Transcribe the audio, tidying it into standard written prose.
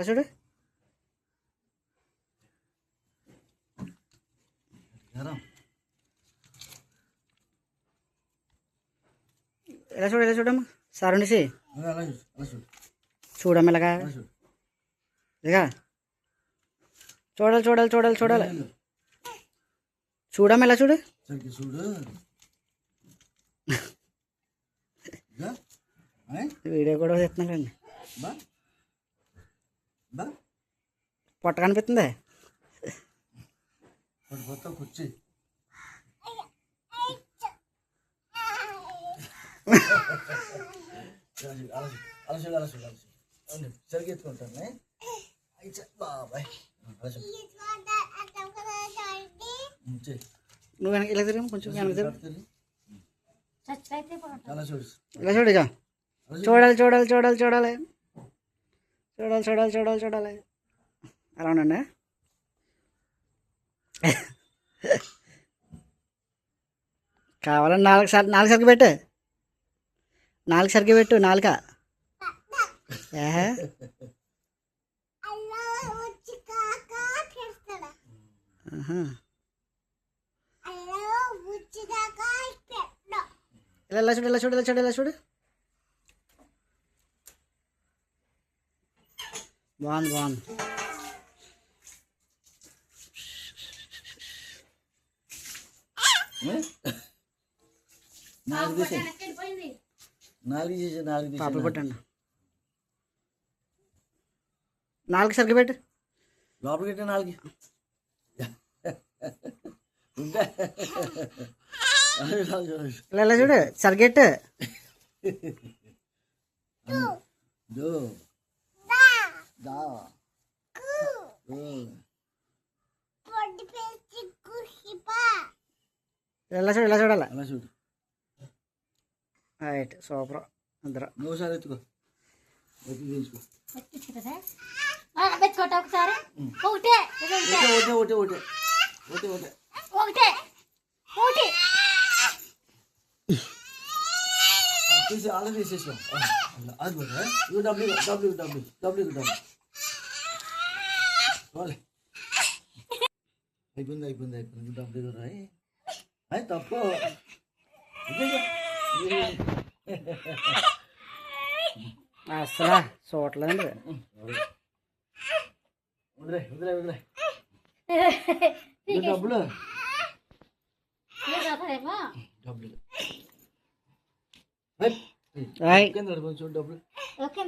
చూడు ఇలా చూడు ఇలా చూడమ్మా సరుణిసి చూడమ్మ ఇలాగా ఇదిగా చూడాలి చూడాలి చూడాలి చూడాలి చూడమ్మ ఇలా చూడు వీడియో కూడా తీస్తున్నాడండి పొట్ట కనిపిస్తుంది కూర్చి సరిగ్గా ఎత్తుకుంటాను బాబాయ్ నువ్వు వెనక ఇలా తిరిగి కొంచెం వెనక తిరిగి అలా చూడు ఇలా చూడు ఇక చూడాలి చూడాలి చూడాలి చూడాలి చూడాలి చూడాలి చూడాలి చూడాలి అలా ఉండండి కావాలని నాలుగు సరిగ్గా పెట్టు నాలుగు సరిగ్గా పెట్టు నాలుక ఇలా చూడు ఇలా చూడు ఇలా చూడు ఇలా చూడు బాగుంది బాగుంది పాపలు పెట్టండి నాలుగు సరిగ్గా పెట్టు లోపలికి పెట్టే నాలుగు ఇలా చూడు సరిగెట్టు ఇలా చూడు ఇలా చూడాలి అలా చూడు రైట్ సూపర్ అందరూ నువ్వుసారి ఎత్తుకో తీసుకో ఒకసారి ఒకటే ఒకటే ఒకటే ఒకటే ఒకటే ఒకటే ఒకటి తీసి అలా తీసేసాం అది కూడా ఇవి W W W W W అయిపోయింది అయిపోయింది అయిపోయింది డబ్ల్యూ రాయి అది తప్పు అసలు చూడలేదండి వదిలే వదిలే వదిలే డబ్బులు డబ్బులు రైట్ కింద కొంచెం డబ్బులు ఓకే